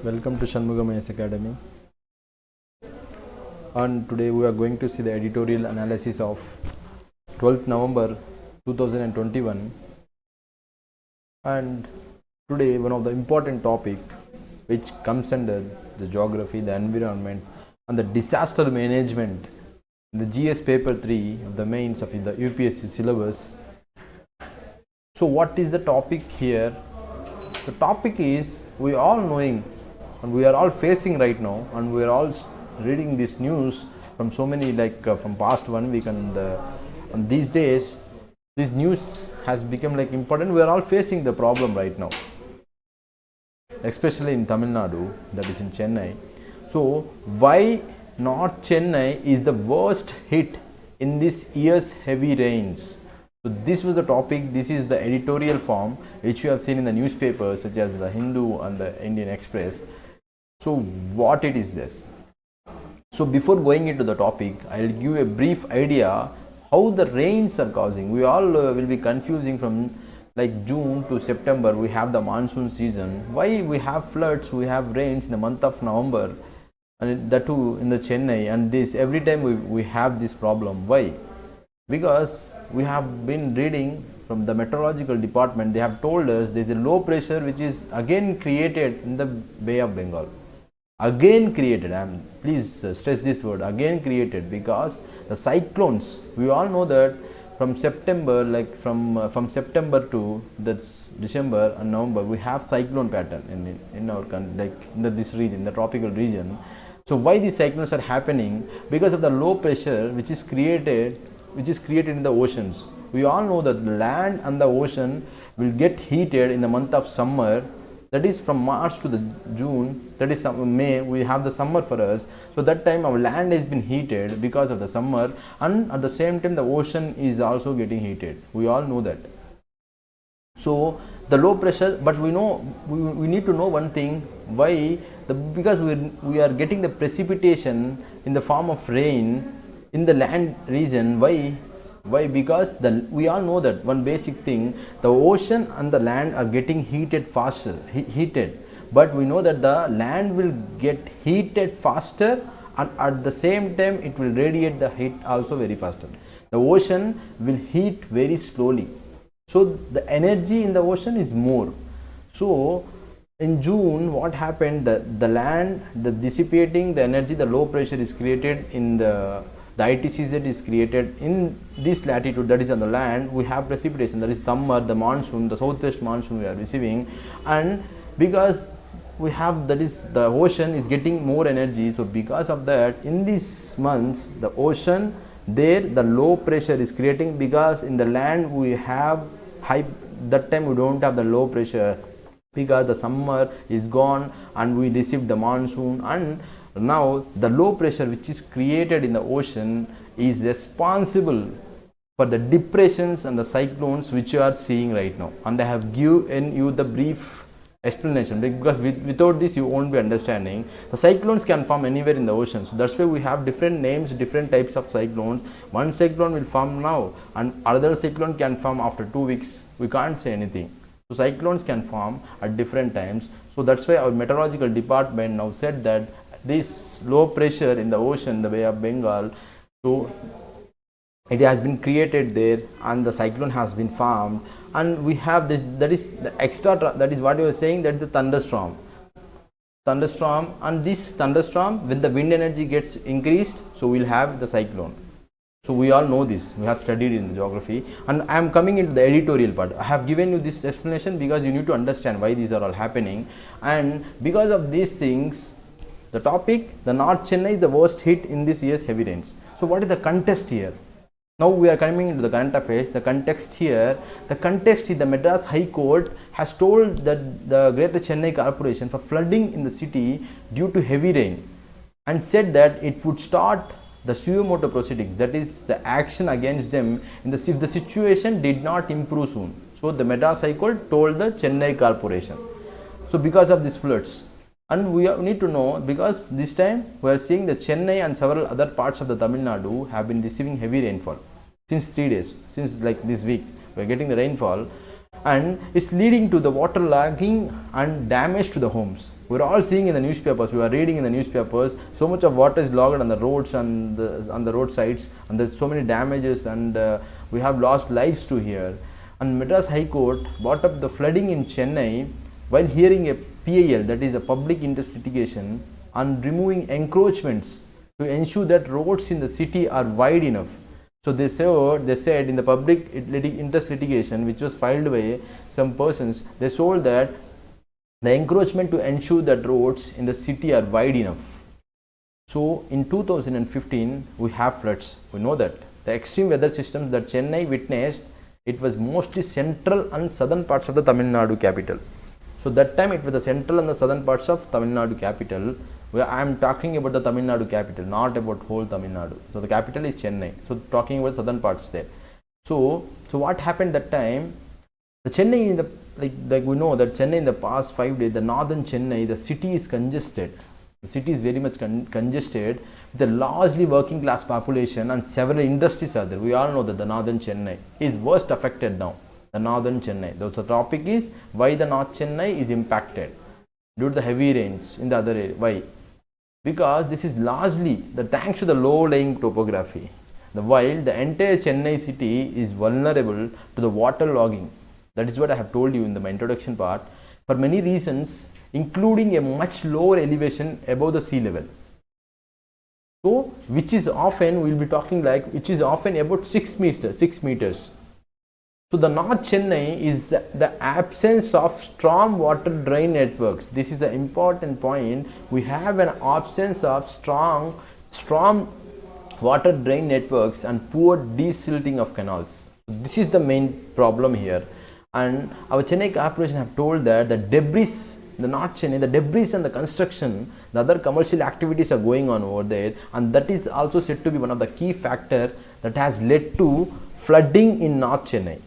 Welcome to Shanmugam IAS Academy, and today we are going to see the editorial analysis of 12th November 2021. And today one of the important topic which comes under the geography, the environment and the disaster management in the GS paper 3 of the mains of the UPSC syllabus. So what is the topic here? The topic is, we all knowing and we are all facing right now, and we are all reading this news from so many from past 1 week, and these days this news has become important. We are all facing the problem right now, especially in Tamil Nadu, that is in Chennai. So why North Chennai is the worst hit in this year's heavy rains? So this was the topic. This is the editorial form which you have seen in the newspapers such as the Hindu and the Indian Express. So what it is this? So before going into the topic, I will give a brief idea how the rains are causing. We all will be confusing from June to September. We have the monsoon season. Why we have floods, we have rains in the month of November, and that too in the Chennai, and this every time we have this problem. Why? Because we have been reading from the meteorological department. They have told us there is a low pressure which is again created in the Bay of Bengal. Again created, please stress this word, again created, because the cyclones, we all know that from September, from September to that's December and November, we have cyclone pattern in our country, in this region, the tropical region. So why these cyclones are happening? Because of the low pressure which is created in the oceans. We all know that the land and the ocean will get heated in the month of summer. That is from March to the June, that is May, we have the summer for us. So that time our land has been heated because of the summer, and at the same time the ocean is also getting heated. We all know that. So the low pressure, but we know we need to know one thing. Why? Because we are getting the precipitation in the form of rain in the land region. Why? Because we all know that one basic thing, the ocean and the land are getting heated faster, but we know that the land will get heated faster, and at the same time it will radiate the heat also very faster. The ocean will heat very slowly, so the energy in the ocean is more. So in June, what happened? The land, the dissipating the energy, the low pressure is created in the ITCZ is created in this latitude, that is on the land. We have precipitation, that is summer, the monsoon, the southwest monsoon we are receiving, and because we have, that is the ocean is getting more energy. So because of that, in these months the ocean there, the low pressure is creating, because in the land we have high, that time we don't have the low pressure because the summer is gone and we received the monsoon, and now the low pressure which is created in the ocean is responsible for the depressions and the cyclones which you are seeing right now. And I have given you the brief explanation, because without this you won't be understanding. The cyclones can form anywhere in the ocean, so that's why we have different names, different types of cyclones. One cyclone will form now and another cyclone can form after 2 weeks. We can't say anything. So cyclones can form at different times. So that's why our meteorological department now said that this low pressure in the ocean, the Bay of Bengal, so it has been created there and the cyclone has been formed, and we have this, that is the extra, that is what you were saying, that the thunderstorm, and this thunderstorm, when the wind energy gets increased, so we'll have the cyclone. So we all know this, we have studied in geography, and I am coming into the editorial part. I have given you this explanation because you need to understand why these are all happening, and because of these things, the topic, the North Chennai is the worst hit in this year's heavy rains. So what is the context here? Now we are coming into the current affairs. The context here, the context is the Madras High Court has told that the Greater Chennai Corporation for flooding in the city due to heavy rain, and said that it would start the suo motu proceedings, that is the action against them if the situation did not improve soon. So the Madras High Court told the Chennai Corporation. So because of these floods, and we need to know, because this time we are seeing the Chennai and several other parts of the Tamil Nadu have been receiving heavy rainfall since 3 days, since this week we are getting the rainfall, and it's leading to the waterlogging and damage to the homes. We're all seeing in the newspapers, we are reading in the newspapers, so much of water is logged on the roads and on the roadsides, and there's so many damages, and we have lost lives to here. And Madras High Court brought up the flooding in Chennai while hearing a PIL, that is a public interest litigation, on removing encroachments to ensure that roads in the city are wide enough. So they said in the public interest litigation, which was filed by some persons, they told that the encroachment to ensure that roads in the city are wide enough. So in 2015 we have floods. We know that the extreme weather systems that Chennai witnessed, it was mostly central and southern parts of the Tamil Nadu capital. So that time it was the central and the southern parts of Tamil Nadu capital. Where I am talking about the Tamil Nadu capital, not about whole Tamil Nadu. So the capital is Chennai. So talking about southern parts there. So what happened that time? The Chennai in the like we know that Chennai in the past 5 days, the northern Chennai, the city is congested. The city is very much congested with a largely working class population, and several industries are there. We all know that the northern Chennai is worst affected now. The northern Chennai. The topic is why the north Chennai is impacted due to the heavy rains in the other area. Why? Because this is largely thanks to the low-lying topography. While the entire Chennai city is vulnerable to the water logging. That is what I have told you in my introduction part, for many reasons, including a much lower elevation above the sea level. So, which is often, we will be talking like, which is often about 6 meters. So, the North Chennai is the absence of storm water drain networks. This is an important point. We have an absence of strong water drain networks and poor desilting of canals. So this is the main problem here. And our Chennai Corporation have told that the debris, the North Chennai, the debris and the construction, the other commercial activities are going on over there, and that is also said to be one of the key factors that has led to flooding in North Chennai.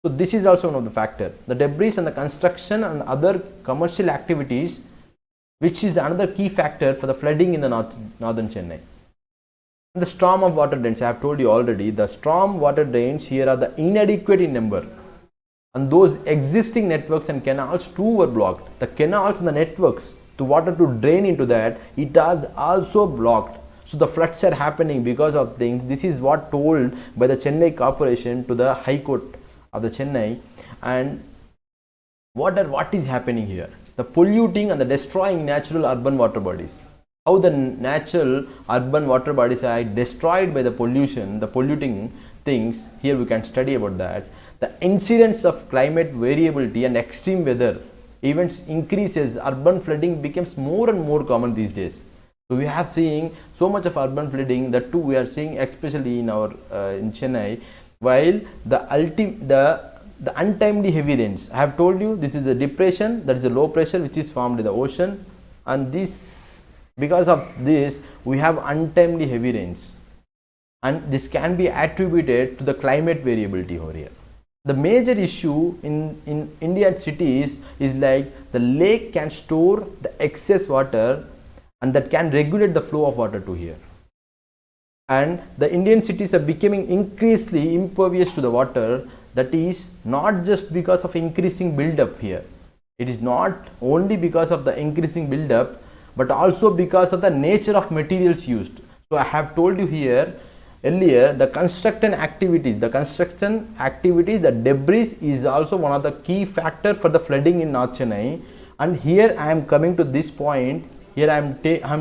So this is also one of the factors. The debris and the construction and other commercial activities, which is another key factor for the flooding in the northern Chennai. And the storm of water drains, I have told you already, the storm water drains here are the inadequate in number. And those existing networks and canals too were blocked. The canals and the networks, the water to drain into that, it has also blocked. So the floods are happening because of things. This is what told by the Chennai Corporation to the High Court of the Chennai. And what is happening here? The polluting and the destroying natural urban water bodies. How the natural urban water bodies are destroyed by the pollution, the polluting things. Here we can study about that. The incidence of climate variability and extreme weather events increases. Urban flooding becomes more and more common these days. So we have seen so much of urban flooding, that too we are seeing especially in our in Chennai. While the untimely heavy rains, I have told you this is the depression, that is the low pressure which is formed in the ocean, and this, because of this we have untimely heavy rains, and this can be attributed to the climate variability over here. The major issue in Indian cities is like the lake can store the excess water, and that can regulate the flow of water to here. And the Indian cities are becoming increasingly impervious to the water. That is not just because of increasing build-up here. It is not only because of the increasing build-up, but also because of the nature of materials used. So I have told you here earlier, the construction activities, the debris is also one of the key factors for the flooding in North Chennai. And here I am coming to this point. Here I am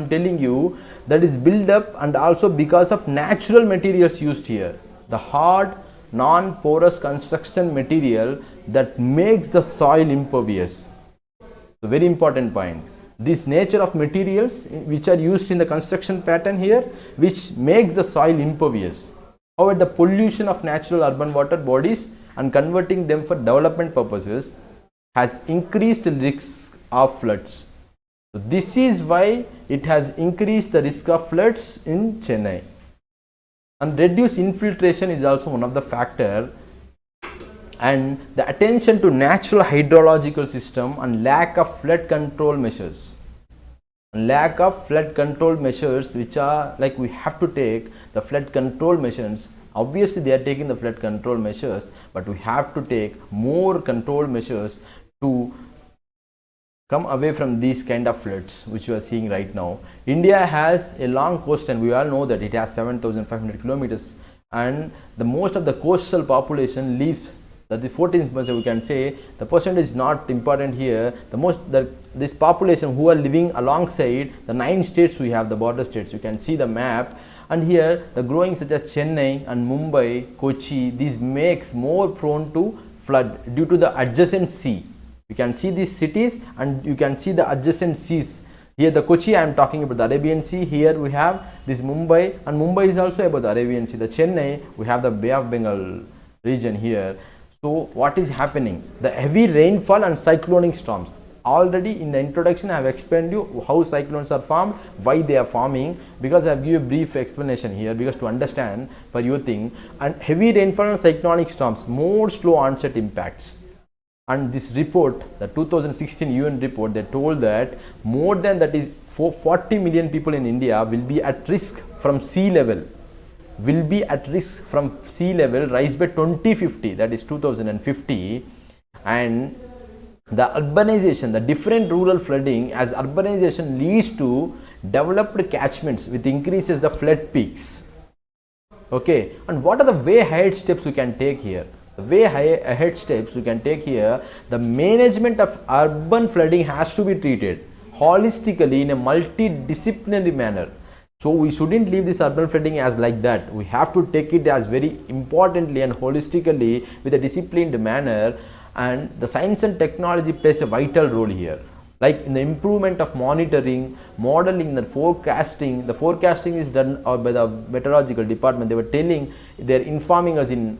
telling you that is build up, and also because of natural materials used here, the hard non-porous construction material that makes the soil impervious. So very important point. This nature of materials which are used in the construction pattern here, which makes the soil impervious. However, the pollution of natural urban water bodies and converting them for development purposes has increased the risk of floods. So this is why it has increased the risk of floods in Chennai. And reduced infiltration is also one of the factors, and the attention to natural hydrological system and lack of flood control measures. lack of flood control measures, which are like we have to take the flood control measures. Obviously they are taking the flood control measures, but we have to take more control measures to come away from these kind of floods which we are seeing right now. India has a long coast, and we all know that it has 7,500 kilometers, and the most of the coastal population lives, that the 14%, we can say the percentage is not important here. This population who are living alongside the 9 states, we have the border states, you can see the map, and here the growing such as Chennai and Mumbai, Kochi, this makes more prone to flood due to the adjacent sea. You can see these cities and you can see the adjacent seas. Here the Kochi, I am talking about the Arabian Sea. Here we have this Mumbai, and Mumbai is also about the Arabian Sea. The Chennai, we have the Bay of Bengal region here. So what is happening? The heavy rainfall and cyclonic storms. Already in the introduction I have explained you how cyclones are formed, why they are forming, because I have given a brief explanation here, because to understand for your thing. And heavy rainfall and cyclonic storms, more slow onset impacts. And this report, the 2016 UN report, they told that more than 40 million people in India will be at risk from sea level, rise by 2050, that is 2050. And the urbanization, the different rural flooding, as urbanization leads to developed catchments, which increases the flood peaks. Okay, and what are the way ahead steps we can take here? The way ahead steps we can take here, the management of urban flooding has to be treated holistically in a multidisciplinary manner. So we shouldn't leave this urban flooding as like that. We have to take it as very importantly and holistically with a disciplined manner, and the science and technology plays a vital role here, like in the improvement of monitoring, modeling, the forecasting. The forecasting is done by the meteorological department. They were telling, they are informing us in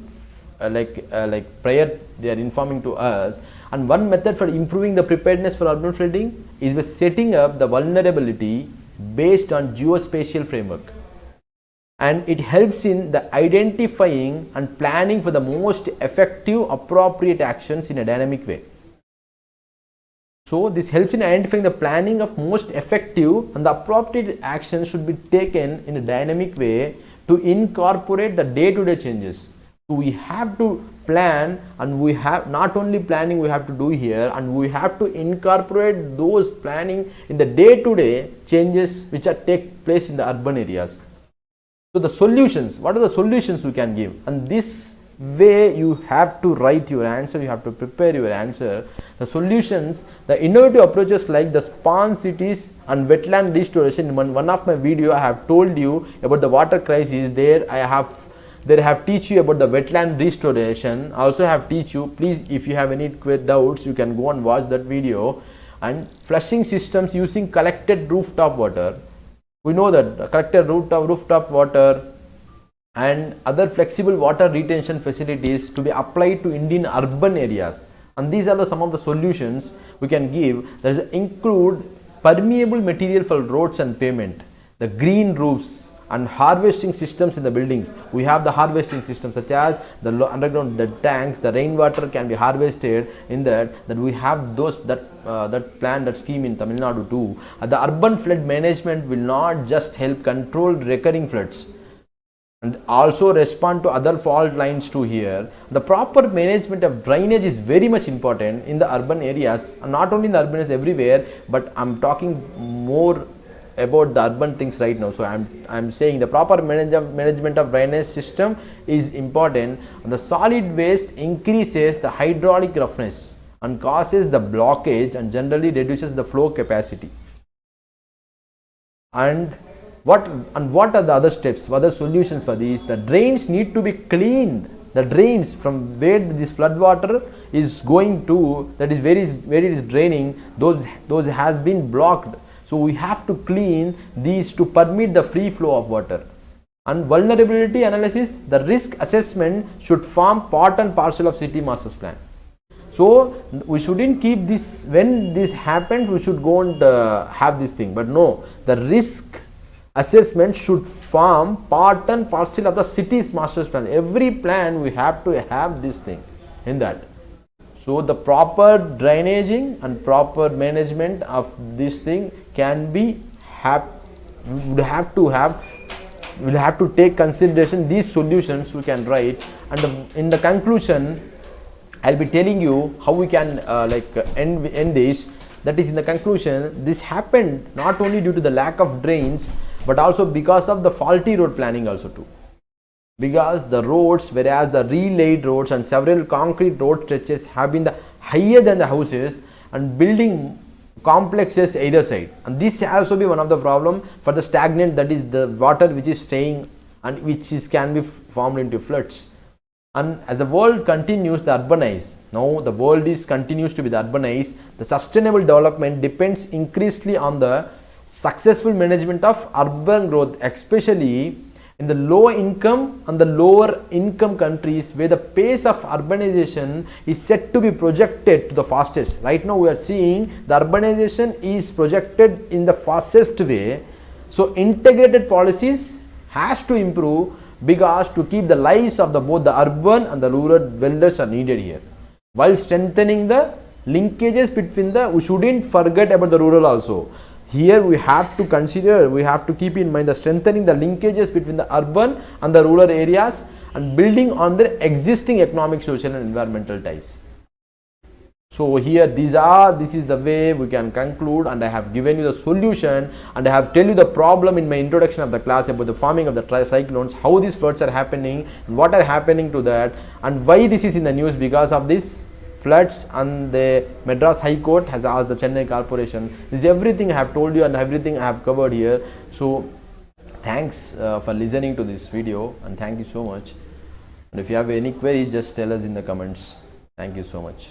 prior, they are informing to us. And one method for improving the preparedness for urban flooding is by setting up the vulnerability based on geospatial framework, and it helps in the identifying and planning for the most effective appropriate actions in a dynamic way. So this helps in identifying the planning of most effective, and the appropriate actions should be taken in a dynamic way to incorporate the day-to-day changes. So we have to plan, and we have not only planning we have to do here, and we have to incorporate those planning in the day-to-day changes which are take place in the urban areas. So the solutions, what are the solutions we can give? And this way you have to write your answer, you have to prepare your answer. The solutions, the innovative approaches like the spawn cities and wetland restoration. In one of my video I have told you about the water crisis. There I have teach you about the wetland restoration. Also have teach you, please, if you have any doubts, you can go and watch that video. And flushing systems using collected rooftop water. We know that collected rooftop water and other flexible water retention facilities to be applied to Indian urban areas. And these are some of the solutions we can give. There is include permeable material for roads and pavement, the green roofs, and harvesting systems in the buildings. We have the harvesting systems such as the underground, the tanks, the rainwater can be harvested in that we have those that plan, that scheme in Tamil Nadu too. The urban flood management will not just help control recurring floods and also respond to other fault lines too here. The proper management of drainage is very much important in the urban areas, and not only in the urban areas, everywhere, but I'm talking more about the urban things right now. So I'm saying the proper management of drainage system is important. The solid waste increases the hydraulic roughness and causes the blockage and generally reduces the flow capacity. And what are the other steps, what are the solutions for these? The drains need to be cleaned. The drains from where this flood water is going to, that is where it is draining, those has been blocked. So we have to clean these to permit the free flow of water. And vulnerability analysis, the risk assessment should form part and parcel of city master plan. So we shouldn't keep this, when this happens we should go and have this thing, but no, the risk assessment should form part and parcel of the city's master plan. Every plan we have to have this thing in that. So the proper drainaging and proper management of this thing can be would have to have, we'll have to take consideration these solutions we can write, and in the conclusion I'll be telling you how we can end this. That is, in the conclusion, this happened not only due to the lack of drains but also because of the faulty road planning also too. Because the roads, whereas the relaid roads and several concrete road stretches have been higher than the houses and building complexes either side, and this has also be one of the problem for the stagnant, that is the water which is staying and which can be formed into floods. And as the world continues to urbanize, now the world continues to be urbanized, the sustainable development depends increasingly on the successful management of urban growth, especially in the low income and the lower income countries where the pace of urbanization is set to be projected to the fastest. Right now we are seeing the urbanization is projected in the fastest way. So integrated policies has to improve, because to keep the lives of both the urban and the rural dwellers are needed here, while strengthening the linkages between we shouldn't forget about the rural also. Here we have to consider, we have to keep in mind the strengthening the linkages between the urban and the rural areas and building on their existing economic, social and environmental ties. So here this is the way we can conclude, and I have given you the solution, and I have tell you the problem in my introduction of the class about the forming of the cyclones, how these floods are happening, what are happening to that, and why this is in the news because of this floods, and the Madras High Court has asked the Chennai Corporation. This is everything I have told you and everything I have covered here. So thanks for listening to this video, and thank you so much. And if you have any queries, just tell us in the comments. Thank you so much.